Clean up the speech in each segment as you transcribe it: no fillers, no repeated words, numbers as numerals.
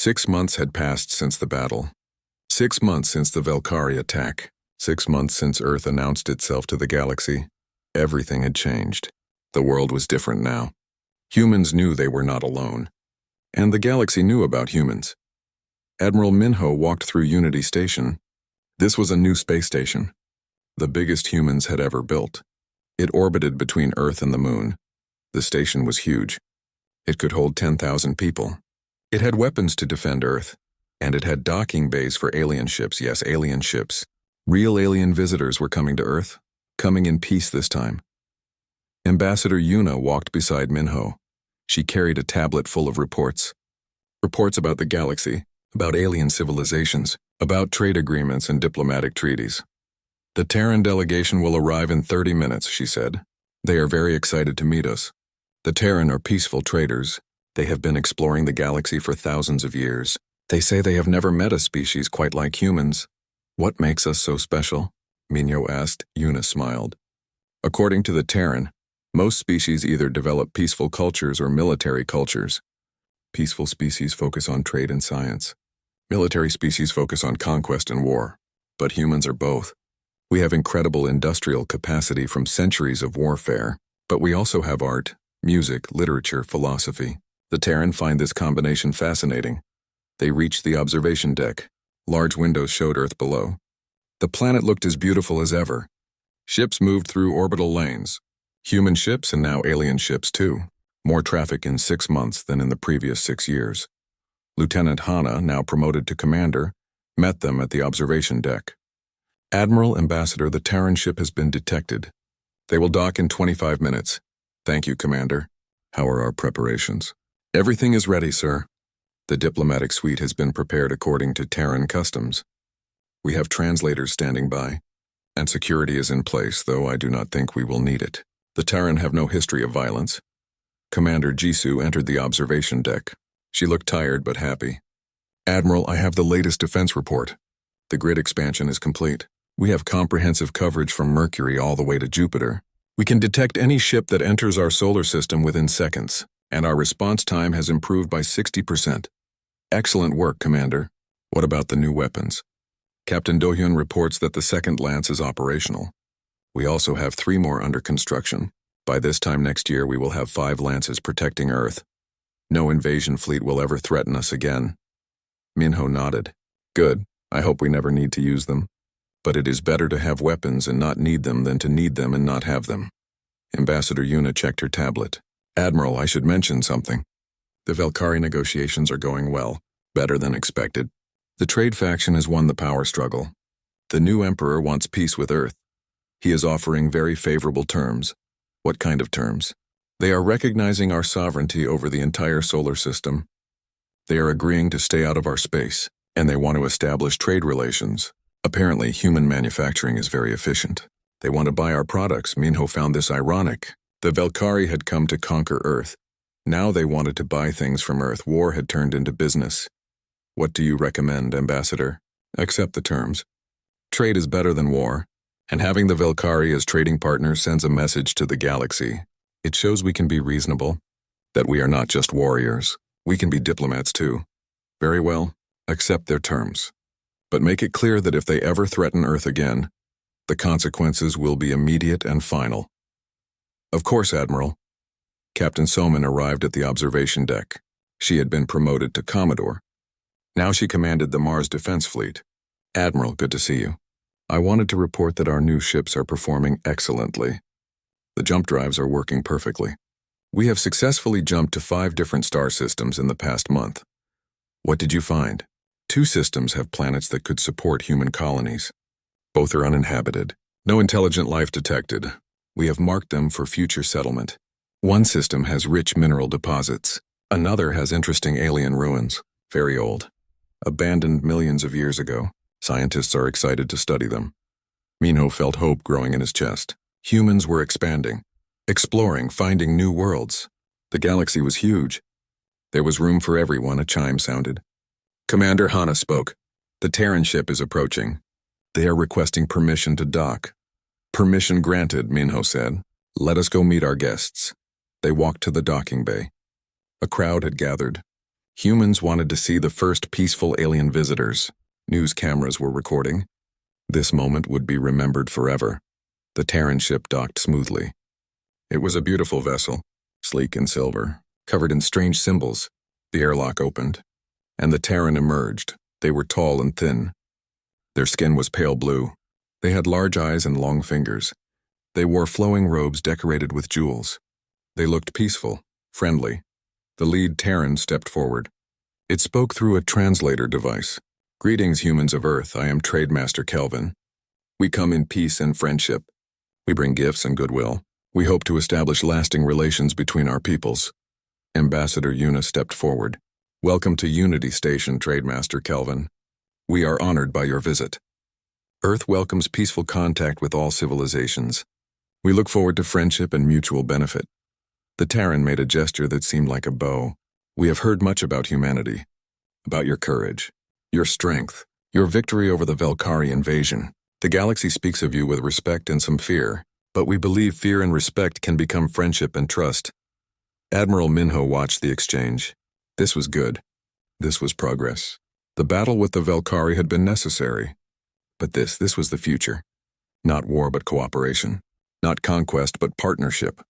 6 months had passed since the battle. 6 months since the Velkari attack. 6 months since Earth announced itself to the galaxy. Everything had changed. The world was different now. Humans knew they were not alone. And the galaxy knew about humans. Admiral Minho walked through Unity Station. This was a new space station, the biggest humans had ever built. It orbited between Earth and the Moon. The station was huge. It could hold 10,000 people. It had weapons to defend Earth, and it had docking bays for alien ships. Yes, alien ships. Real alien visitors were coming to Earth, coming in peace this time. Ambassador Yuna walked beside Minho. She carried a tablet full of reports. Reports about the galaxy, about alien civilizations, about trade agreements and diplomatic treaties. The Terran delegation will arrive in 30 minutes, she said. They are very excited to meet us. The Terran are peaceful traders. They have been exploring the galaxy for thousands of years. They say they have never met a species quite like humans. What makes us so special? Minho asked. Yuna smiled. According to the Terran, most species either develop peaceful cultures or military cultures. Peaceful species focus on trade and science. Military species focus on conquest and war. But humans are both. We have incredible industrial capacity from centuries of warfare, but we also have art, music, literature, philosophy. The Terran find this combination fascinating. They reached the observation deck. Large windows showed Earth below. The planet looked as beautiful as ever. Ships moved through orbital lanes. Human ships and now alien ships too. More traffic in 6 months than in the previous 6 years. Lieutenant Hana, now promoted to commander, met them at the observation deck. Admiral, Ambassador, the Terran ship has been detected. They will dock in 25 minutes. Thank you, Commander. How are our preparations? Everything is ready, sir. The diplomatic suite has been prepared according to Terran customs. We have translators standing by, and security is in place, though I do not think we will need it. The Terran have no history of violence. Commander Jisoo entered the observation deck. She looked tired but happy. Admiral, I have the latest defense report. The grid expansion is complete. We have comprehensive coverage from Mercury all the way to Jupiter. We can detect any ship that enters our solar system within seconds, and our response time has improved by 60%. Excellent work, Commander. What about the new weapons? Captain Do-hyun reports that the second lance is operational. We also have 3 more under construction. By this time next year, we will have 5 lances protecting Earth. No invasion fleet will ever threaten us again. Minho nodded. Good. I hope we never need to use them. But it is better to have weapons and not need them than to need them and not have them. Ambassador Yuna checked her tablet. Admiral, I should mention something. The Velkari negotiations are going well, better than expected. The trade faction has won the power struggle. The new emperor wants peace with Earth. He is offering very favorable terms. What kind of terms? They are recognizing our sovereignty over the entire solar system. They are agreeing to stay out of our space, and they want to establish trade relations. Apparently, human manufacturing is very efficient. They want to buy our products. Minho found this ironic. The Velkari had come to conquer Earth. Now they wanted to buy things from Earth. War had turned into business. What do you recommend, Ambassador? Accept the terms. Trade is better than war, and having the Velkari as trading partners sends a message to the galaxy. It shows we can be reasonable, that we are not just warriors. We can be diplomats too. Very well, accept their terms. But make it clear that if they ever threaten Earth again, the consequences will be immediate and final. Of course, Admiral. Captain Soman arrived at the observation deck. She had been promoted to Commodore. Now she commanded the Mars Defense Fleet. Admiral, good to see you. I wanted to report that our new ships are performing excellently. The jump drives are working perfectly. We have successfully jumped to 5 different star systems in the past month. What did you find? 2 systems have planets that could support human colonies. Both are uninhabited. No intelligent life detected. We have marked them for future settlement. One system has rich mineral deposits. Another has interesting alien ruins, very old. Abandoned millions of years ago. Scientists are excited to study them. Minho felt hope growing in his chest. Humans were expanding, exploring, finding new worlds. The galaxy was huge. There was room for everyone, a chime sounded. Commander Hana spoke. The Terran ship is approaching. They are requesting permission to dock. Permission granted, Minho said. Let us go meet our guests. They walked to the docking bay. A crowd had gathered. Humans wanted to see the first peaceful alien visitors. News cameras were recording. This moment would be remembered forever. The Terran ship docked smoothly. It was a beautiful vessel, sleek in silver, covered in strange symbols. The airlock opened, and the Terran emerged. They were tall and thin. Their skin was pale blue. They had large eyes and long fingers. They wore flowing robes decorated with jewels. They looked peaceful, friendly. The lead Terran stepped forward. It spoke through a translator device. "Greetings, humans of Earth. I am Trademaster Kelvin. We come in peace and friendship. We bring gifts and goodwill. We hope to establish lasting relations between our peoples." Ambassador Yuna stepped forward. "Welcome to Unity Station, Trademaster Kelvin. We are honored by your visit. Earth welcomes peaceful contact with all civilizations. We look forward to friendship and mutual benefit." The Terran made a gesture that seemed like a bow. "We have heard much about humanity, about your courage, your strength, your victory over the Velkari invasion. The galaxy speaks of you with respect and some fear, but we believe fear and respect can become friendship and trust." Admiral Minho watched the exchange. This was good. This was progress. The battle with the Velkari had been necessary. But this was the future. Not war but cooperation. Not conquest but partnership.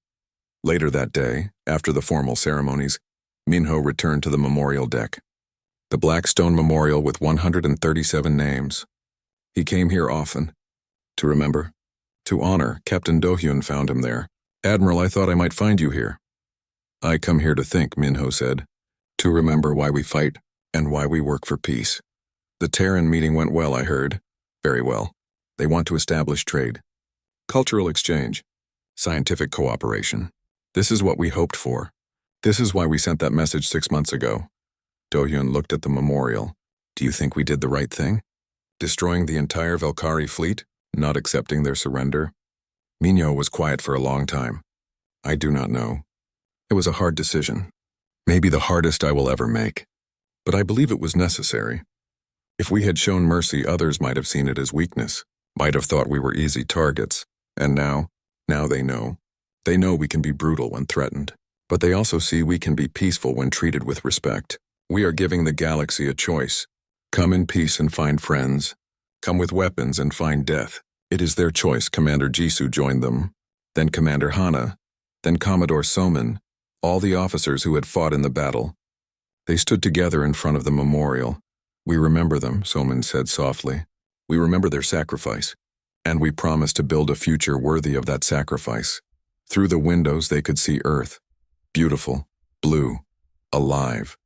Later that day, after the formal ceremonies, Minho returned to the memorial deck. The black stone memorial with 137 names. He came here often. To remember. To honor. Captain Dohyun found him there. "Admiral, I thought I might find you here." "I come here to think," Minho said. "To remember why we fight and why we work for peace." The Terran meeting went well, I heard. Very well. They want to establish trade. Cultural exchange. Scientific cooperation. This is what we hoped for. This is why we sent that message 6 months ago. Dohyun looked at the memorial. "Do you think we did the right thing? Destroying the entire Velkari fleet? Not accepting their surrender?" Minho was quiet for a long time. "I do not know. It was a hard decision. Maybe the hardest I will ever make. But I believe it was necessary. If we had shown mercy, others might have seen it as weakness, might have thought we were easy targets. And now they know. They know we can be brutal when threatened. But they also see we can be peaceful when treated with respect. We are giving the galaxy a choice. Come in peace and find friends. Come with weapons and find death. It is their choice." Commander Jisoo joined them. Then Commander Hana. Then Commodore Soman. All the officers who had fought in the battle. They stood together in front of the memorial. "We remember them," Soman said softly. "We remember their sacrifice. And we promise to build a future worthy of that sacrifice." Through the windows they could see Earth. Beautiful, blue, alive.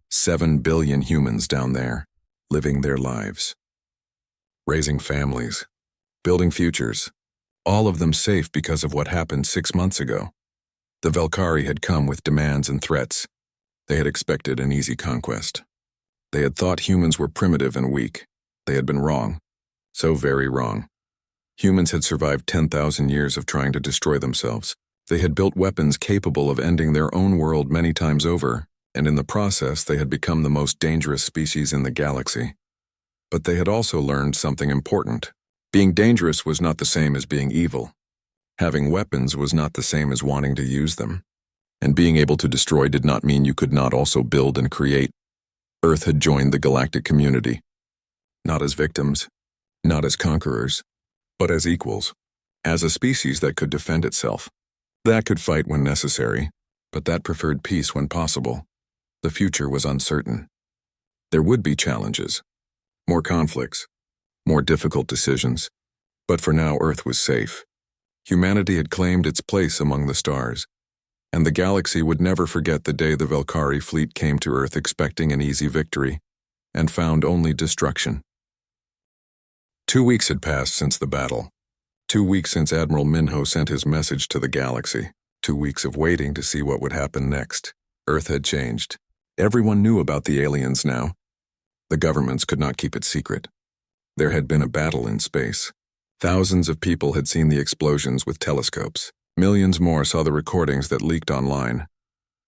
7 billion humans down there, living their lives. Raising families. Building futures. All of them safe because of what happened 6 months ago. The Velkari had come with demands and threats. They had expected an easy conquest. They had thought humans were primitive and weak. They had been wrong. So very wrong. Humans had survived 10,000 years of trying to destroy themselves. They had built weapons capable of ending their own world many times over, and in the process they had become the most dangerous species in the galaxy. But they had also learned something important. Being dangerous was not the same as being evil. Having weapons was not the same as wanting to use them. And being able to destroy did not mean you could not also build and create. Earth had joined the galactic community. Not as victims, not as conquerors, but as equals. As a species that could defend itself. That could fight when necessary, but that preferred peace when possible. The future was uncertain. There would be challenges. More conflicts. More difficult decisions. But for now, Earth was safe. Humanity had claimed its place among the stars. And the galaxy would never forget the day the Velkari fleet came to Earth expecting an easy victory, and found only destruction. 2 weeks had passed since the battle. 2 weeks since Admiral Minho sent his message to the galaxy. 2 weeks of waiting to see what would happen next. Earth had changed. Everyone knew about the aliens now. The governments could not keep it secret. There had been a battle in space. Thousands of people had seen the explosions with telescopes. Millions more saw the recordings that leaked online.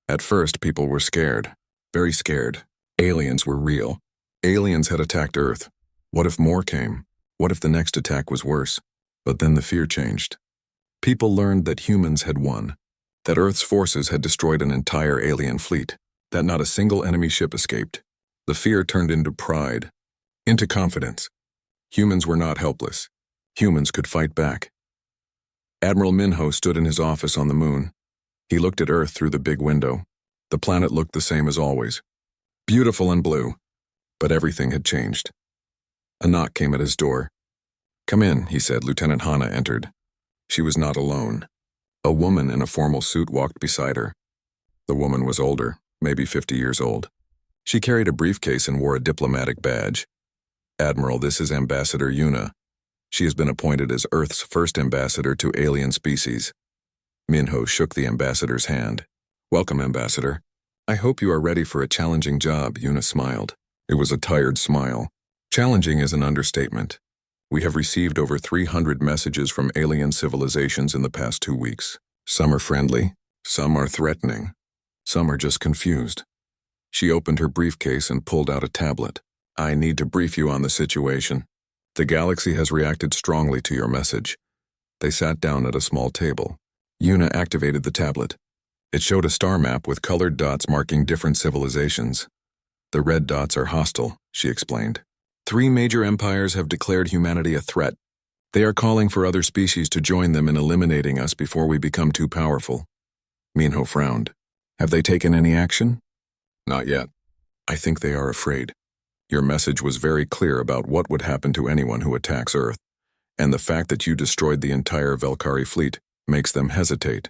At first, people were scared. Very scared. Aliens were real. Aliens had attacked Earth. What if more came? What if the next attack was worse? But then the fear changed. People learned that humans had won. That Earth's forces had destroyed an entire alien fleet. that not a single enemy ship escaped. The fear turned into pride, into confidence. Humans were not helpless. Humans could fight back. Admiral Minho stood in his office on the moon. He looked at Earth through the big window. The planet looked the same as always. Beautiful and blue. But everything had changed. A knock came at his door. "Come in," he said. Lieutenant Hana entered. She was not alone. A woman in a formal suit walked beside her. The woman was older, maybe 50 years old. She carried a briefcase and wore a diplomatic badge. "Admiral, this is Ambassador Yuna. She has been appointed as Earth's first ambassador to alien species." Minho shook the ambassador's hand. "Welcome, Ambassador. I hope you are ready for a challenging job," Yuna smiled. It was a tired smile. Challenging is an understatement. We have received over 300 messages from alien civilizations in the past 2 weeks. Some are friendly, some are threatening, some are just confused. She opened her briefcase and pulled out a tablet. "I need to brief you on the situation. The galaxy has reacted strongly to your message." They sat down at a small table. Yuna activated the tablet. It showed a star map with colored dots marking different civilizations. "The red dots are hostile," she explained. "3 major empires have declared humanity a threat. They are calling for other species to join them in eliminating us before we become too powerful." Minho frowned. "Have they taken any action?" "Not yet. I think they are afraid. Your message was very clear about what would happen to anyone who attacks Earth, and the fact that you destroyed the entire Velkari fleet makes them hesitate."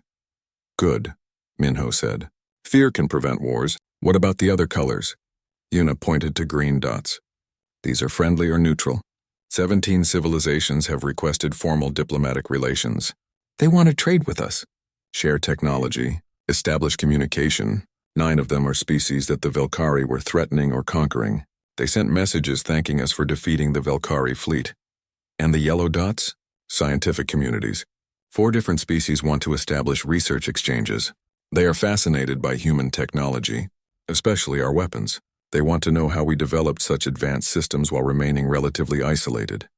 "Good," Minho said. "Fear can prevent wars. What about the other colors?" Yuna pointed to green dots. "These are friendly or neutral. 17 civilizations have requested formal diplomatic relations. They want to trade with us, share technology, establish communication. 9 of them are species that the Velkari were threatening or conquering. They sent messages thanking us for defeating the Velkari fleet." "And the yellow dots?" "Scientific communities. 4 different species want to establish research exchanges. They are fascinated by human technology, especially our weapons. They want to know how we developed such advanced systems while remaining relatively isolated."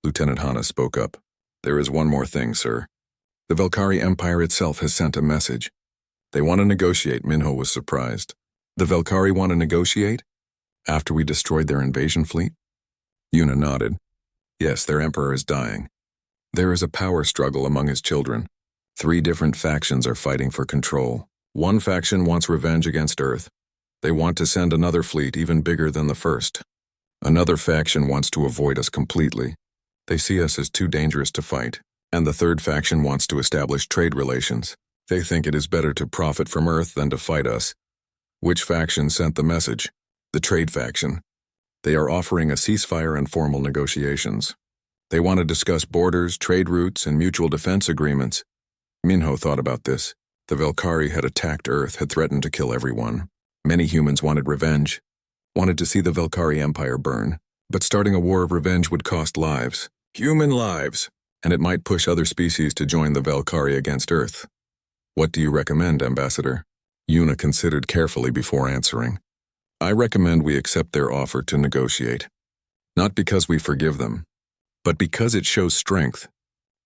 Lieutenant Hana spoke up. "There is one more thing, sir. The Velkari Empire itself has sent a message. They want to negotiate." Minho was surprised. "The Velkari want to negotiate? After we destroyed their invasion fleet?" Yuna nodded. "Yes, their emperor is dying. There is a power struggle among his children. 3 different factions are fighting for control. One faction wants revenge against Earth. They want to send another fleet even bigger than the first. Another faction wants to avoid us completely. They see us as too dangerous to fight. And the 3rd faction wants to establish trade relations. They think it is better to profit from Earth than to fight us." "Which faction sent the message?" "The trade faction. They are offering a ceasefire and formal negotiations. They want to discuss borders, trade routes, and mutual defense agreements." Minho thought about this. The Velkari had attacked Earth, had threatened to kill everyone. Many humans wanted revenge, wanted to see the Velkari Empire burn. But starting a war of revenge would cost lives. Human lives. And it might push other species to join the Velkari against Earth. "What do you recommend, Ambassador?" Yuna considered carefully before answering. "I recommend we accept their offer to negotiate. Not because we forgive them, but because it shows strength.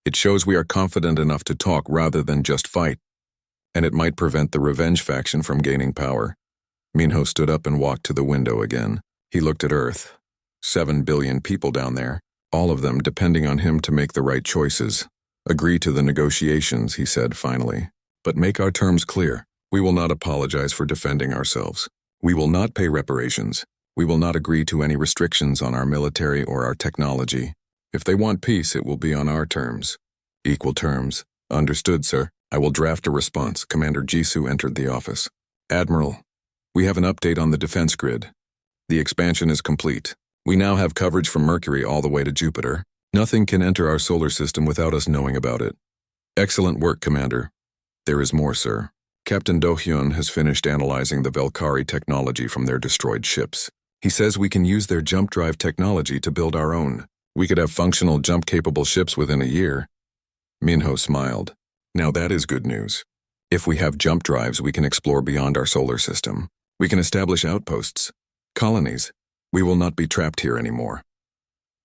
It shows we are confident enough to talk rather than just fight. And it might prevent the revenge faction from gaining power." Minho stood up and walked to the window again. He looked at Earth. 7 billion people down there, all of them depending on him to make the right choices. "Agree to the negotiations," he said finally. "But make our terms clear. We will not apologize for defending ourselves. We will not pay reparations. We will not agree to any restrictions on our military or our technology. If they want peace, it will be on our terms." "Equal terms. Understood, sir. I will draft a response." Commander Jisoo entered the office. "Admiral, we have an update on the defense grid. The expansion is complete. We now have coverage from Mercury all the way to Jupiter. Nothing can enter our solar system without us knowing about it." "Excellent work, Commander." "There is more, sir. Captain Do-hyun has finished analyzing the Velkari technology from their destroyed ships. He says we can use their jump drive technology to build our own. We could have functional jump-capable ships within a year." Minho smiled. "Now that is good news. If we have jump drives, we can explore beyond our solar system. We can establish outposts, colonies. We will not be trapped here anymore."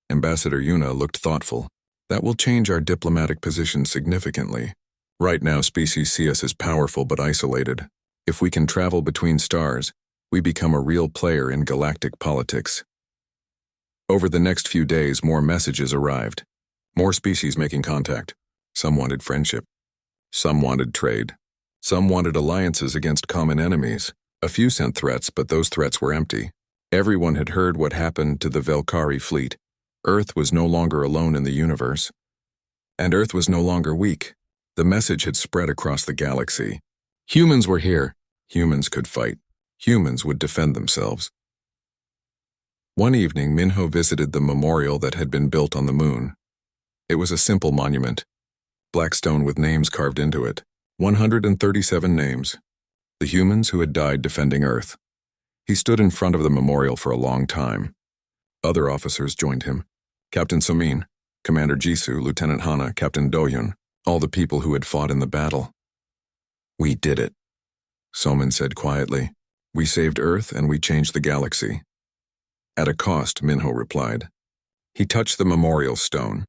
Ambassador Yuna looked thoughtful. "That will change our diplomatic position significantly. Right now, species see us as powerful but isolated. If we can travel between stars, we become a real player in galactic politics. Over the next few days, more messages arrived. More species making contact. Some wanted friendship. Some wanted trade. Some wanted alliances against common enemies. A few sent threats, but those threats were empty. Everyone had heard what happened to the Valkyrie fleet. Earth was no longer alone in the universe. And Earth was no longer weak. The message had spread across the galaxy. Humans were here. Humans could fight. Humans would defend themselves. One evening, Minho visited the memorial that had been built on the moon. It was a simple monument. Black stone with names carved into it. 137 names. The humans who had died defending Earth. He stood in front of the memorial for a long time. Other officers joined him. Captain Somin, Commander Jisoo, Lieutenant Hana, Captain Dohyun, all the people who had fought in the battle. "We did it," Somin said quietly. "We saved Earth and we changed the galaxy." "At a cost," Minho replied. He touched the memorial stone.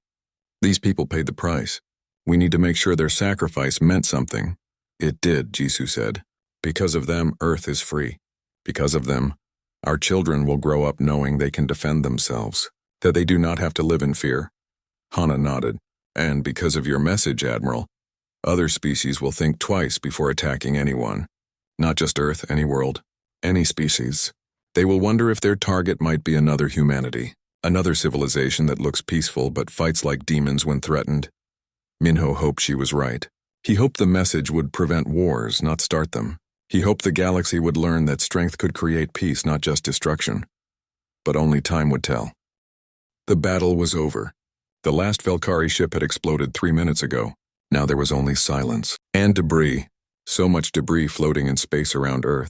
"These people paid the price. We need to make sure their sacrifice meant something." "It did," Jisoo said. "Because of them, Earth is free. Because of them, our children will grow up knowing they can defend themselves, that they do not have to live in fear." Hana nodded. "And because of your message, Admiral, other species will think twice before attacking anyone. Not just Earth, any world, any species. They will wonder if their target might be another humanity, another civilization that looks peaceful but fights like demons when threatened." Minho hoped she was right. He hoped the message would prevent wars, not start them. He hoped the galaxy would learn that strength could create peace, not just destruction. But only time would tell. The battle was over. The last Valkyrie ship had exploded 3 minutes ago. Now there was only silence and debris. So much debris floating in space around Earth.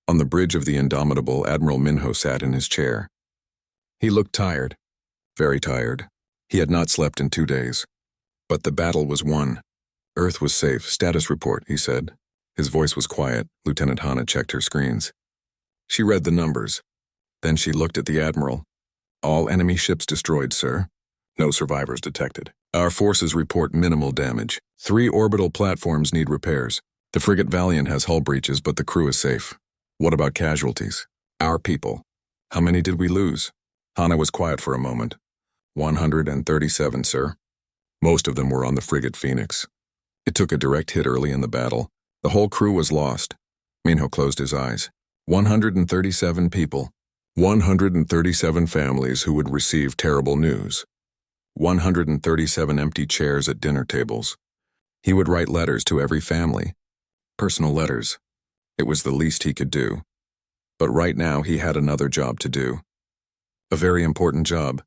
On the bridge of the Indomitable, Admiral Minho sat in his chair. He looked tired. Very tired. He had not slept in 2 days. But the battle was won. "Earth was safe. Status report," he said. His voice was quiet. Lieutenant Hana checked her screens. She read the numbers. Then she looked at the Admiral. "All enemy ships destroyed, sir. No survivors detected. Our forces report minimal damage. 3 orbital platforms need repairs. The frigate Valiant has hull breaches, but the crew is safe." "What about casualties?" "Our people." "How many did we lose?" Hana was quiet for a moment. 137, sir. Most of them were on the frigate Phoenix. It took a direct hit early in the battle. The whole crew was lost. Minho closed his eyes. 137 people. 137 families who would receive terrible news. 137 empty chairs at dinner tables. He would write letters to every family. Personal letters. It was the least he could do. But right now he had another job to do. A very important job.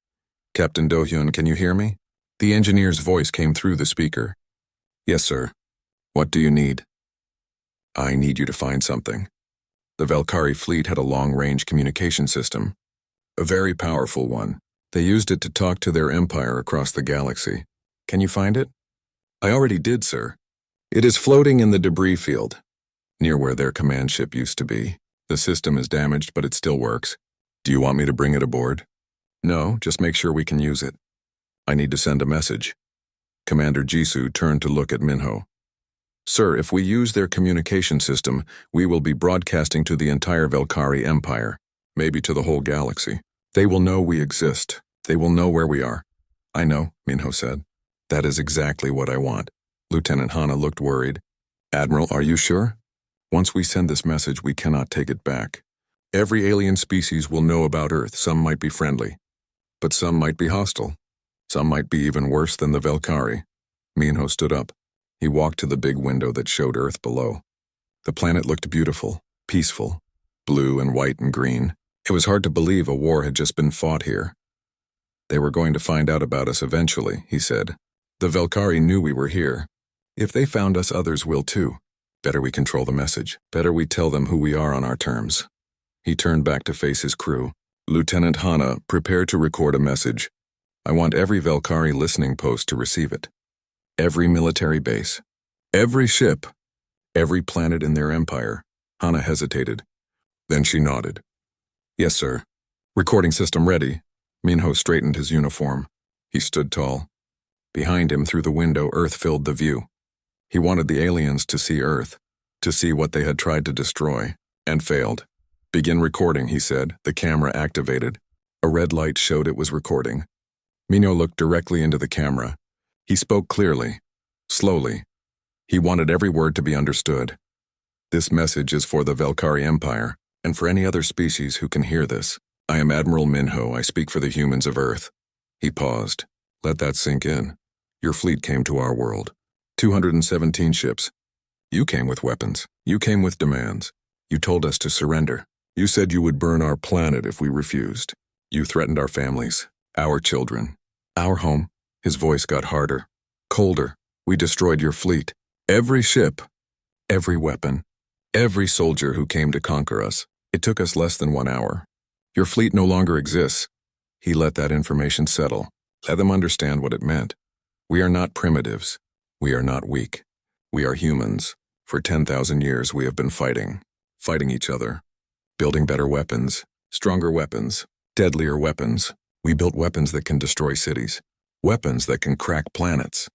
"Captain Dohyun, can you hear me?" The engineer's voice came through the speaker. "Yes, sir. What do you need?" "I need you to find something." The Valkyrie fleet had a long-range communication system. A very powerful one. They used it to talk to their empire across the galaxy. "Can you find it?" "I already did, sir. It is floating in the debris field, near where their command ship used to be. The system is damaged, but it still works. Do you want me to bring it aboard?" "No, just make sure we can use it." "I need to send a message." Commander Jisoo turned to look at Minho. "Sir, if we use their communication system, we will be broadcasting to the entire Valkyrie Empire, maybe to the whole galaxy. They will know we exist. They will know where we are." "I know," Minho said. "That is exactly what I want." Lieutenant Hana looked worried. "Admiral, are you sure? Once we send this message, we cannot take it back. Every alien species will know about Earth. Some might be friendly, but some might be hostile. Some might be even worse than the Valkyrie." Minho stood up. He walked to the big window that showed Earth below. The planet looked beautiful, peaceful, blue and white and green. It was hard to believe a war had just been fought here. "They were going to find out about us eventually," he said. "The Valkyrie knew we were here. If they found us, others will too. Better we control the message. Better we tell them who we are on our terms." He turned back to face his crew. "Lieutenant Hana, prepare to record a message. I want every Valkyrie listening post to receive it. Every military base. Every ship. Every planet in their empire." Hana hesitated. Then she nodded. "Yes, sir. Recording system ready." Minho straightened his uniform. He stood tall. Behind him, through the window, Earth filled the view. He wanted the aliens to see Earth. to see what they had tried to destroy, and failed. "Begin recording," he said. The camera activated. A red light showed it was recording. Minho looked directly into the camera. He spoke clearly, slowly. He wanted every word to be understood. "This message is for the Velkari Empire, and for any other species who can hear this. I am Admiral Minho. I speak for the humans of Earth." He paused. "Let that sink in. Your fleet came to our world. 217 ships. You came with weapons. You came with demands. You told us to surrender. You said you would burn our planet if we refused. You threatened our families, our children, our home." His voice got harder, colder. "We destroyed your fleet. Every ship, every weapon, every soldier who came to conquer us. It took us less than 1 hour. Your fleet no longer exists." He let that information settle. Let them understand what it meant. "We are not primitives. We are not weak. We are humans. For 10,000 years we have been fighting each other, building better weapons, stronger weapons, deadlier weapons. We built weapons that can destroy cities, weapons that can crack planets,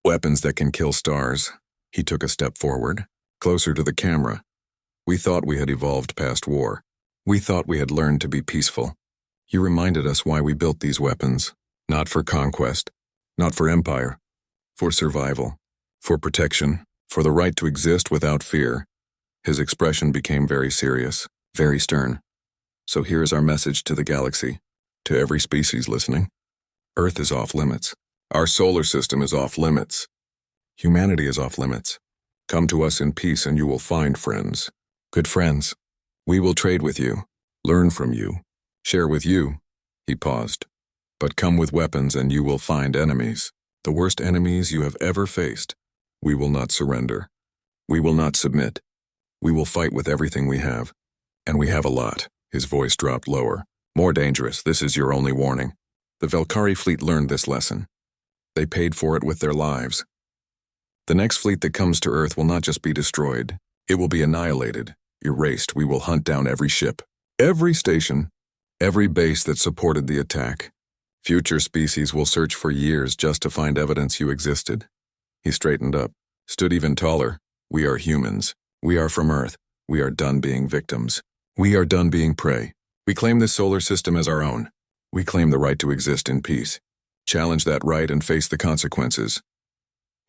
weapons that can kill stars." He took a step forward, closer to the camera. "We thought we had evolved past war. We thought we had learned to be peaceful. You reminded us why we built these weapons. Not for conquest, not for empire, for survival, for protection, for the right to exist without fear." His expression became very serious, very stern. "So here is our message to the galaxy, to every species listening. Earth is off limits. Our solar system is off limits. Humanity is off limits. Come to us in peace and you will find friends. Good friends. We will trade with you, learn from you, share with you." He paused. "But come with weapons and you will find enemies. The worst enemies you have ever faced. We will not surrender. We will not submit. We will fight with everything we have. And we have a lot." His voice dropped lower. "More dangerous. This is your only warning. The Velkari fleet learned this lesson. They paid for it with their lives. The next fleet that comes to Earth will not just be destroyed. It will be annihilated, erased. We will hunt down every ship, every station, every base that supported the attack. Future species will search for years just to find evidence you existed." He straightened up, stood even taller. "We are humans. We are from Earth. We are done being victims. We are done being prey. We claim this solar system as our own. We claim the right to exist in peace. Challenge that right and face the consequences."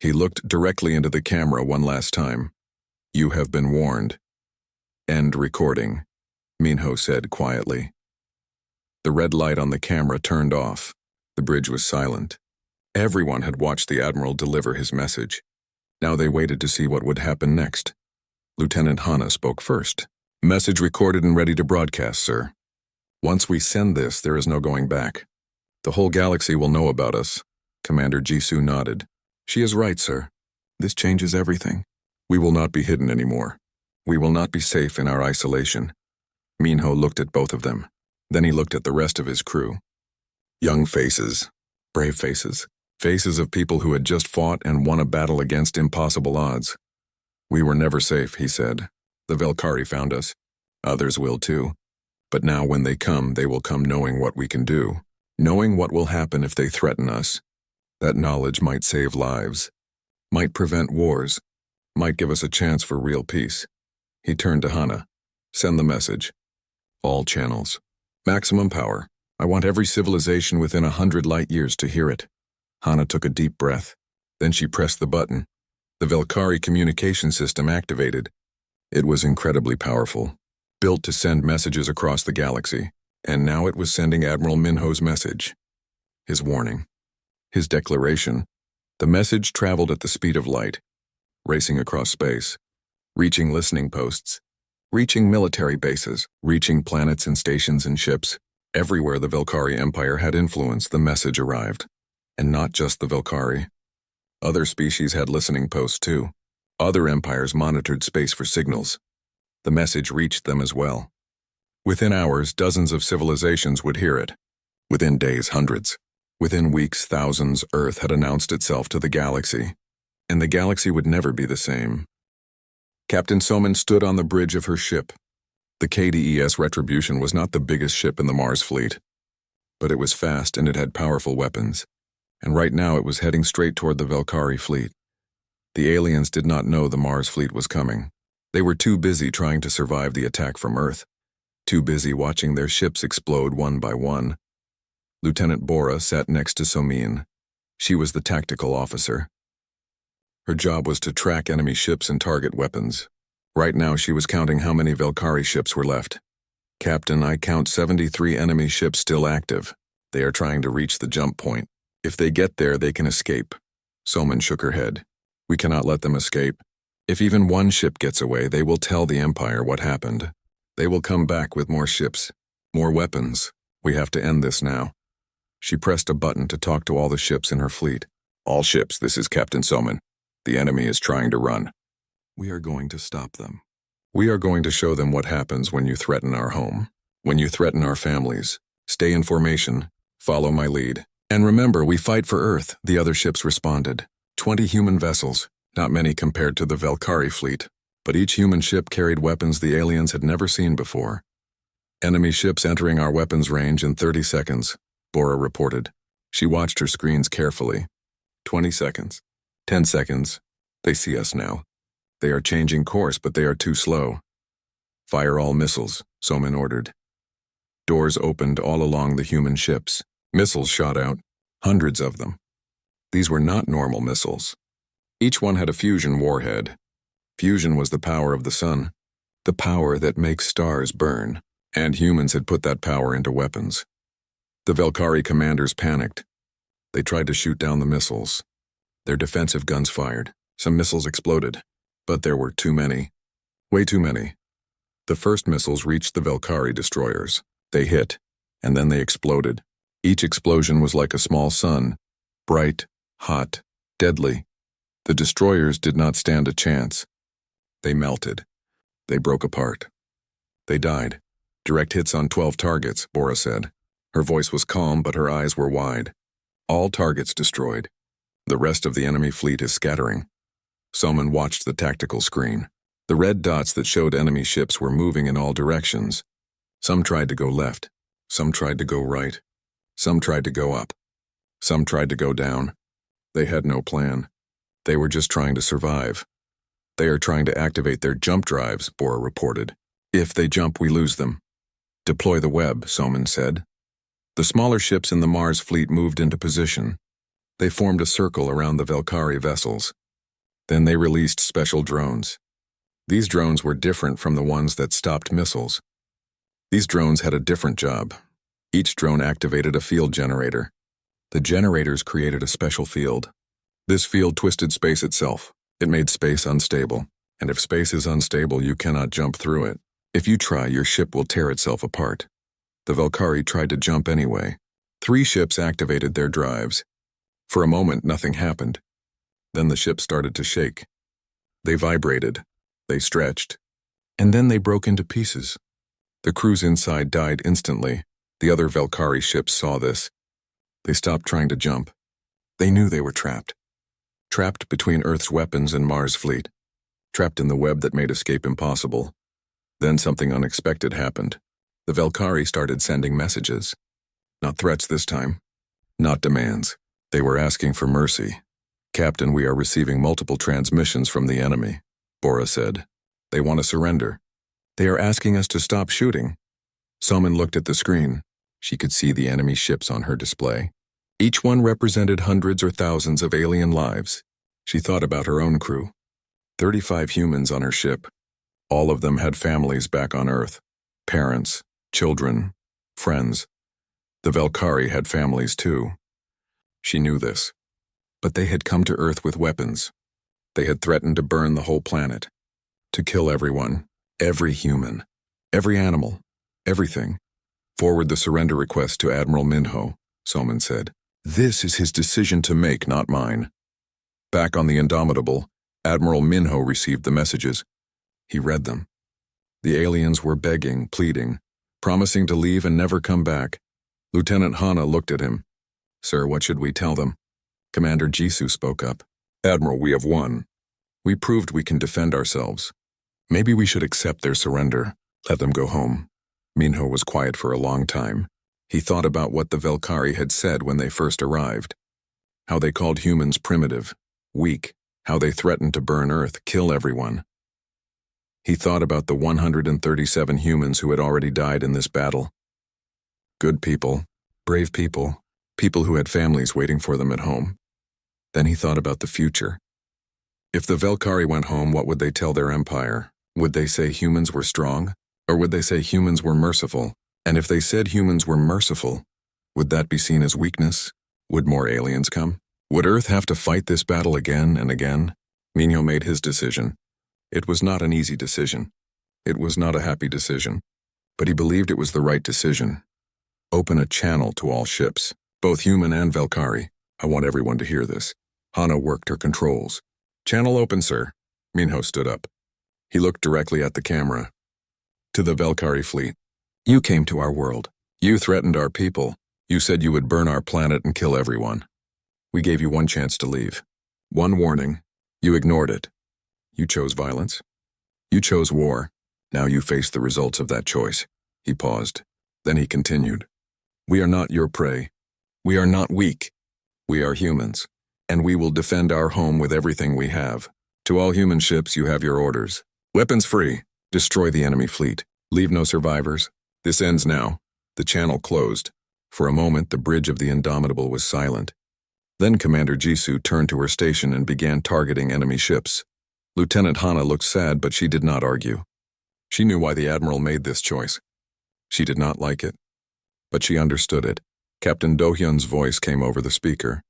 He looked directly into the camera one last time. "You have been warned." "End recording," Minho said quietly. The red light on the camera turned off. The bridge was silent. Everyone had watched the Admiral deliver his message. Now they waited to see what would happen next. Lieutenant Hana spoke first. "Message recorded and ready to broadcast, sir. Once we send this, there is no going back. The whole galaxy will know about us." Commander Jisoo nodded. "She is right, sir. This changes everything. We will not be hidden anymore. We will not be safe in our isolation." Minho looked at both of them. Then he looked at the rest of his crew. Young faces, brave faces, faces of people who had just fought and won a battle against impossible odds. "We were never safe," he said. "The Velkari found us. Others will too. But now when they come, they will come knowing what we can do, knowing what will happen if they threaten us. That knowledge might save lives, might prevent wars, might give us a chance for real peace." He turned to Hana. "Send the message. All channels. Maximum power. I want every civilization within 100 light years to hear it." Hana took a deep breath. Then she pressed the button. The Velkari communication system activated. It was incredibly powerful, built to send messages across the galaxy, and now it was sending Admiral Minho's message. His warning. His declaration. The message traveled at the speed of light, racing across space, reaching listening posts, reaching military bases, reaching planets and stations and ships. Everywhere the Velkari Empire had influence, the message arrived. And not just the Velkari. Other species had listening posts too. Other empires monitored space for signals. The message reached them as well. Within hours, dozens of civilizations would hear it. Within days, hundreds. Within weeks, thousands. Earth had announced itself to the galaxy. And the galaxy would never be the same. Captain Soman stood on the bridge of her ship. The KDES Retribution was not the biggest ship in the Mars fleet. But it was fast and it had powerful weapons. And right now it was heading straight toward the Velkari fleet. The aliens did not know the Mars fleet was coming. They were too busy trying to survive the attack from Earth, too busy watching their ships explode one by one. Lieutenant Bora sat next to Somin. She was the tactical officer. Her job was to track enemy ships and target weapons. Right now she was counting how many Velkari ships were left. Captain, I count 73 enemy ships still active. They are trying to reach the jump point. If they get there, they can escape. Somin shook her head. We cannot let them escape. If even one ship gets away, they will tell the Empire what happened. They will come back with more ships, more weapons. We have to end this now. She pressed a button to talk to all the ships in her fleet. All ships, this is Captain Somin. The enemy is trying to run. We are going to stop them. We are going to show them what happens when you threaten our home, when you threaten our families. Stay in formation. Follow my lead. And remember, we fight for Earth, the other ships responded. 20 human vessels, not many compared to the Velkari fleet, but each human ship carried weapons the aliens had never seen before. Enemy ships entering our weapons range in 30 seconds, Bora reported. She watched her screens carefully. 20 seconds. 10 seconds. They see us now. They are changing course, but they are too slow. Fire all missiles, Somin ordered. Doors opened all along the human ships. Missiles shot out, hundreds of them. These were not normal missiles. Each one had a fusion warhead. Fusion was the power of the sun, the power that makes stars burn, and humans had put that power into weapons. The Velkari commanders panicked. They tried to shoot down the missiles. Their defensive guns fired. Some missiles exploded, but there were too many. Way too many. The first missiles reached the Velkari destroyers. They hit, and then they exploded. Each explosion was like a small sun, bright, hot, deadly. The destroyers did not stand a chance. They melted. They broke apart. They died. Direct hits on 12 targets, Bora said. Her voice was calm, but her eyes were wide. All targets destroyed. The rest of the enemy fleet is scattering. Somin watched the tactical screen. The red dots that showed enemy ships were moving in all directions. Some tried to go left. Some tried to go right. Some tried to go up. Some tried to go down. They had no plan. They were just trying to survive. They are trying to activate their jump drives, Bora reported. If they jump, we lose them. Deploy the web, Somin said. The smaller ships in the Mars fleet moved into position. They formed a circle around the Velkari vessels. Then they released special drones. These drones were different from the ones that stopped missiles. These drones had a different job. Each drone activated a field generator. The generators created a special field. This field twisted space itself. It made space unstable. And if space is unstable, you cannot jump through it. If you try, your ship will tear itself apart. The Velkari tried to jump anyway. 3 ships activated their drives. For a moment, nothing happened. Then the ship started to shake. They vibrated. They stretched. And then they broke into pieces. The crews inside died instantly. The other Velkari ships saw this. They stopped trying to jump. They knew they were trapped. Trapped between Earth's weapons and Mars' fleet. Trapped in the web that made escape impossible. Then something unexpected happened. The Velkari started sending messages. Not threats this time. Not demands. They were asking for mercy. Captain, we are receiving multiple transmissions from the enemy, Bora said. They want to surrender. They are asking us to stop shooting. Somin looked at the screen. She could see the enemy ships on her display. Each one represented hundreds or thousands of alien lives. She thought about her own crew. 35 humans on her ship. All of them had families back on Earth. Parents, children, friends. The Velkari had families too. She knew this. But they had come to Earth with weapons. They had threatened to burn the whole planet. To kill everyone, every human, every animal, everything. Forward the surrender request to Admiral Minho, Somin said. This is his decision to make, not mine. Back on the Indomitable, Admiral Minho received the messages. He read them. The aliens were begging, pleading, promising to leave and never come back. Lieutenant Hana looked at him. Sir, what should we tell them? Commander Jisoo spoke up. Admiral, we have won. We proved we can defend ourselves. Maybe we should accept their surrender. Let them go home. Minho was quiet for a long time. He thought about what the Velkari had said when they first arrived. How they called humans primitive, weak, how they threatened to burn Earth, kill everyone. He thought about the 137 humans who had already died in this battle. Good people, brave people, people who had families waiting for them at home. Then he thought about the future. If the Velkari went home, what would they tell their empire? Would they say humans were strong? Or would they say humans were merciful? And if they said humans were merciful, would that be seen as weakness? Would more aliens come? Would Earth have to fight this battle again and again? Minho made his decision. It was not an easy decision. It was not a happy decision. But he believed it was the right decision. Open a channel to all ships, both human and Velkari. I want everyone to hear this. Hana worked her controls. Channel open, sir. Minho stood up. He looked directly at the camera. To the Velkari fleet. You came to our world. You threatened our people. You said you would burn our planet and kill everyone. We gave you one chance to leave. One warning. You ignored it. You chose violence. You chose war. Now you face the results of that choice. He paused. Then he continued. We are not your prey. We are not weak. We are humans. And we will defend our home with everything we have. To all human ships, you have your orders. Weapons free. Destroy the enemy fleet. Leave no survivors. This ends now. The channel closed. For a moment, the bridge of the Indomitable was silent. Then Commander Jisoo turned to her station and began targeting enemy ships. Lieutenant Hana looked sad, but she did not argue. She knew why the Admiral made this choice. She did not like it. But she understood it. Captain Do-hyun's voice came over the speaker.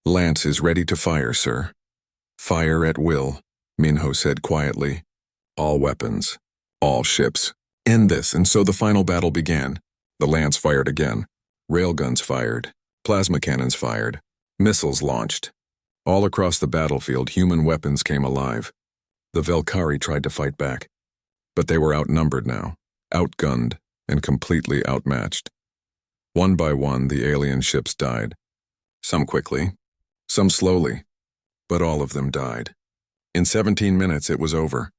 Lance is ready to fire, sir. Fire at will, Minho said quietly. All weapons. All ships. End this, and so the final battle began. The Lance fired again. Railguns fired. Plasma cannons fired. Missiles launched. All across the battlefield, human weapons came alive. The Velkari tried to fight back. But they were outnumbered now, outgunned, and completely outmatched. One by one, the alien ships died. Some quickly, some slowly, but all of them died. In 17 minutes, it was over.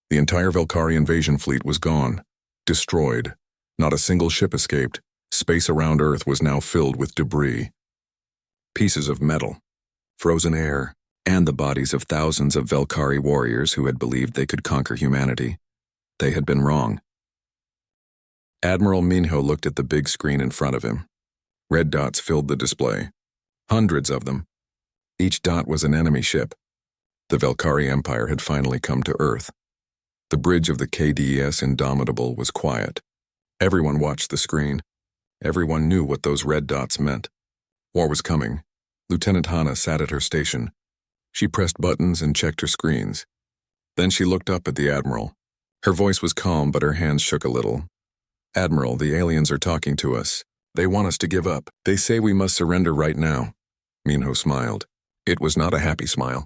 The entire Velkari invasion fleet was gone, destroyed. Not a single ship escaped. Space around Earth was now filled with debris. Pieces of metal, frozen air, and the bodies of thousands of Velkari warriors who had believed they could conquer humanity. They had been wrong. Admiral Minho looked at the big screen in front of him. Red dots filled the display. Hundreds of them. Each dot was an enemy ship. The Velkari Empire had finally come to Earth. The bridge of the KDES Indomitable was quiet. Everyone watched the screen. Everyone knew what those red dots meant. War was coming. Lieutenant Hana sat at her station. She pressed buttons and checked her screens. Then she looked up at the Admiral. Her voice was calm, but her hands shook a little. Admiral, the aliens are talking to us. They want us to give up. They say we must surrender right now. Minho smiled. It was not a happy smile.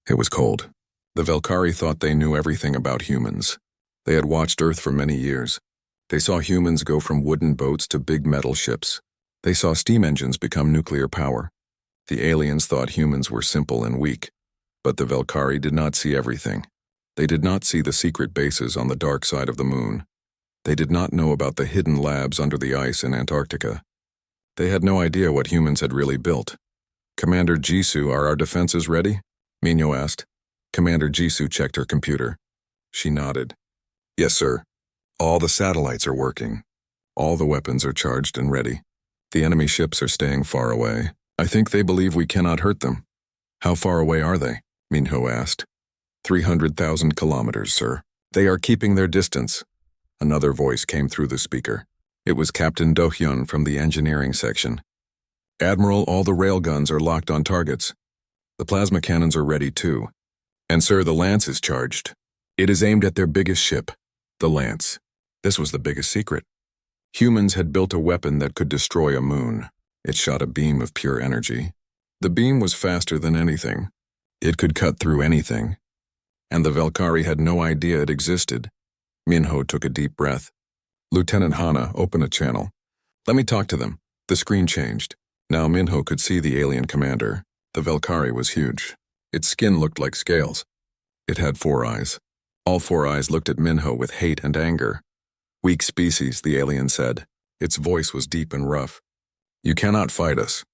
It was cold. The Velkari thought they knew everything about humans. They had watched Earth for many years. They saw humans go from wooden boats to big metal ships. They saw steam engines become nuclear power. The aliens thought humans were simple and weak. But the Velkari did not see everything. They did not see the secret bases on the dark side of the moon. They did not know about the hidden labs under the ice in Antarctica. They had no idea what humans had really built. Commander Jisoo, are our defenses ready? Minho asked. Commander Jisoo checked her computer. She nodded. Yes, sir. All the satellites are working. All the weapons are charged and ready. The enemy ships are staying far away. I think they believe we cannot hurt them. How far away are they? Minho asked. 300,000 kilometers, sir. They are keeping their distance. Another voice came through the speaker. It was Captain Do-hyun from the engineering section. Admiral, all the railguns are locked on targets. The plasma cannons are ready too. And sir, the Lance is charged. It is aimed at their biggest ship, the Lance. This was the biggest secret. Humans had built a weapon that could destroy a moon. It shot a beam of pure energy. The beam was faster than anything. It could cut through anything. And the Velkari had no idea it existed. Minho took a deep breath. Lieutenant Hana, open a channel. Let me talk to them. The screen changed. Now Minho could see the alien commander. The Velkari was huge. Its skin looked like scales. It had 4 eyes. All 4 eyes looked at Minho with hate and anger. Weak species, the alien said. Its voice was deep and rough. You cannot fight us.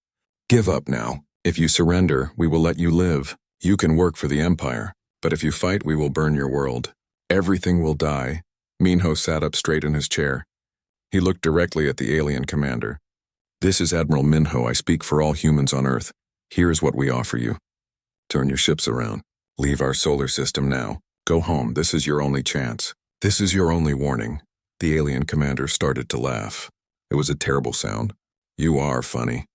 Give up now. If you surrender, we will let you live. You can work for the Empire. But if you fight, we will burn your world. Everything will die. Minho sat up straight in his chair. He looked directly at the alien commander. This is Admiral Minho. I speak for all humans on Earth. Here's what we offer you. Turn your ships around. Leave our solar system now. Go home. This is your only chance. This is your only warning. The alien commander started to laugh. It was a terrible sound. You are funny.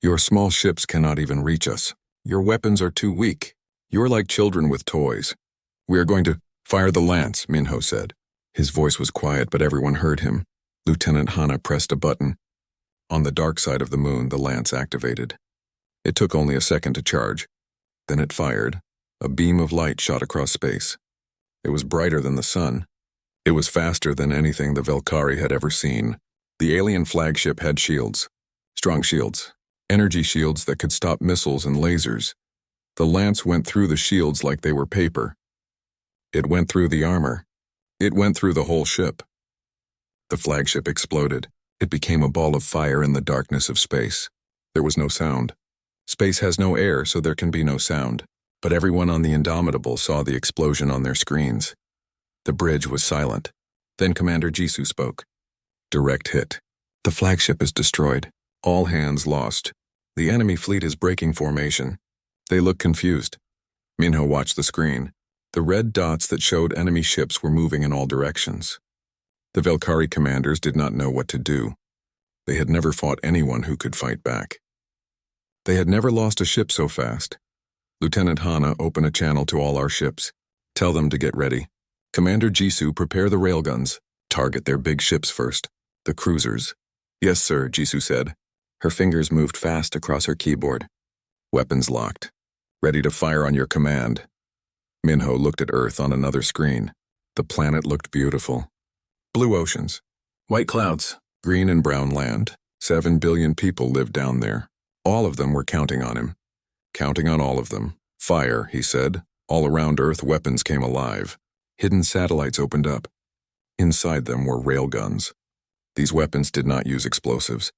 Your small ships cannot even reach us. Your weapons are too weak. You're like children with toys. We are going to fire the lance, Minho said. His voice was quiet, but everyone heard him. Lieutenant Hana pressed a button. On the dark side of the moon, the lance activated. It took only a second to charge. Then it fired. A beam of light shot across space. It was brighter than the sun. It was faster than anything the Valkyrie had ever seen. The alien flagship had shields. Strong shields. Energy shields that could stop missiles and lasers. The lance went through the shields like they were paper. It went through the armor. It went through the whole ship. The flagship exploded. It became a ball of fire in the darkness of space. There was no sound. Space has no air, so there can be no sound. But everyone on the Indomitable saw the explosion on their screens. The bridge was silent. Then Commander Jisoo spoke. Direct hit. The flagship is destroyed. All hands lost. The enemy fleet is breaking formation. They look confused. Minho watched the screen. The red dots that showed enemy ships were moving in all directions. The Valkyrie commanders did not know what to do. They had never fought anyone who could fight back. They had never lost a ship so fast. Lieutenant Hana, open a channel to all our ships. Tell them to get ready. Commander Jisoo, prepare the railguns. Target their big ships first. The cruisers. Yes, sir, Jisoo said. Her fingers moved fast across her keyboard. Weapons locked. Ready to fire on your command. Minho looked at Earth on another screen. The planet looked beautiful. Blue oceans. White clouds. Green and brown land. 7 billion people lived down there. All of them were counting on him. Counting on all of them. Fire, he said. All around Earth, weapons came alive. Hidden satellites opened up. Inside them were railguns. These weapons did not use explosives.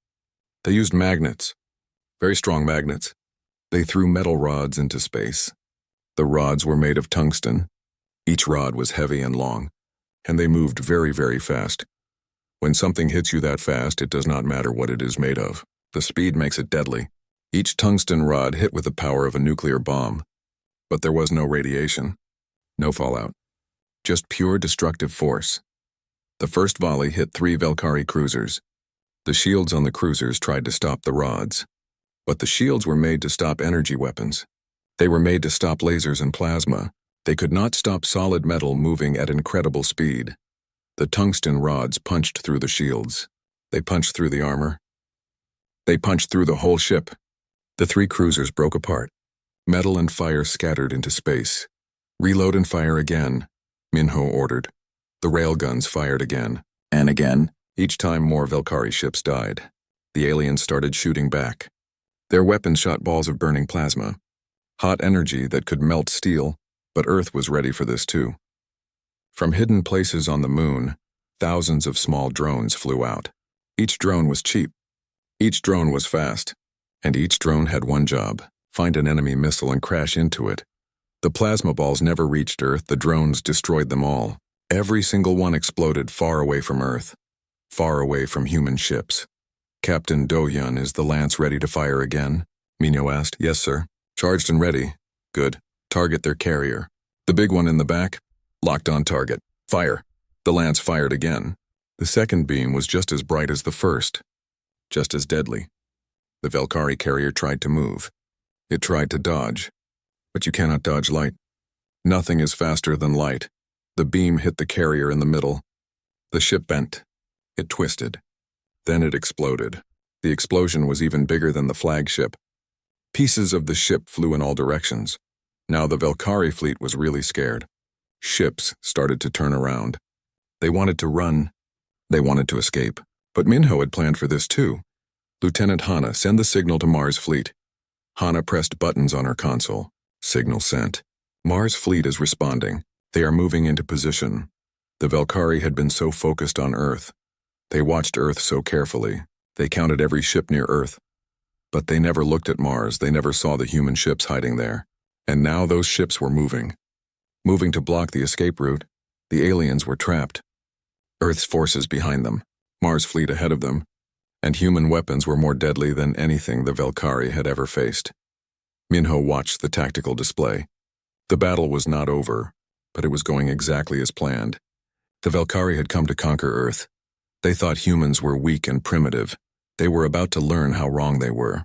They used magnets. Very strong magnets. They threw metal rods into space. The rods were made of tungsten. Each rod was heavy and long, and they moved very, very fast. When something hits you that fast, it does not matter what it is made of. The speed makes it deadly. Each tungsten rod hit with the power of a nuclear bomb. But there was no radiation. No fallout. Just pure destructive force. The first volley hit 3 Valkyrie cruisers. The shields on the cruisers tried to stop the rods. But the shields were made to stop energy weapons. They were made to stop lasers and plasma. They could not stop solid metal moving at incredible speed. The tungsten rods punched through the shields. They punched through the armor. They punched through the whole ship. The 3 cruisers broke apart. Metal and fire scattered into space. Reload and fire again, Minho ordered. The railguns fired again, and again. Each time more Valkyrie ships died. The aliens started shooting back. Their weapons shot balls of burning plasma. Hot energy that could melt steel, but Earth was ready for this too. From hidden places on the moon, thousands of small drones flew out. Each drone was cheap. Each drone was fast. And each drone had one job: find an enemy missile and crash into it. The plasma balls never reached Earth. The drones destroyed them all. Every single one exploded far away from Earth. Far away from human ships. Captain Do-hyun, is the lance ready to fire again? Minho asked. Yes, sir. Charged and ready. Good. Target their carrier. The big one in the back? Locked on target. Fire. The lance fired again. The second beam was just as bright as the first. Just as deadly. The Valkyrie carrier tried to move. It tried to dodge. But you cannot dodge light. Nothing is faster than light. The beam hit the carrier in the middle. The ship bent. It twisted. Then it exploded. The explosion was even bigger than the flagship. Pieces of the ship flew in all directions. Now the Valkyrie fleet was really scared. Ships started to turn around. They wanted to run. They wanted to escape. But Minho had planned for this too. Lieutenant Hana, send the signal to Mars fleet. Hana pressed buttons on her console. Signal sent. Mars fleet is responding. They are moving into position. The Valkyrie had been so focused on Earth. They watched Earth so carefully. They counted every ship near Earth. But they never looked at Mars. They never saw the human ships hiding there. And now those ships were moving. Moving to block the escape route. The aliens were trapped. Earth's forces behind them, Mars' fleet ahead of them, and human weapons were more deadly than anything the Valkyrie had ever faced. Minho watched the tactical display. The battle was not over, but it was going exactly as planned. The Valkyrie had come to conquer Earth. They thought humans were weak and primitive. They were about to learn how wrong they were.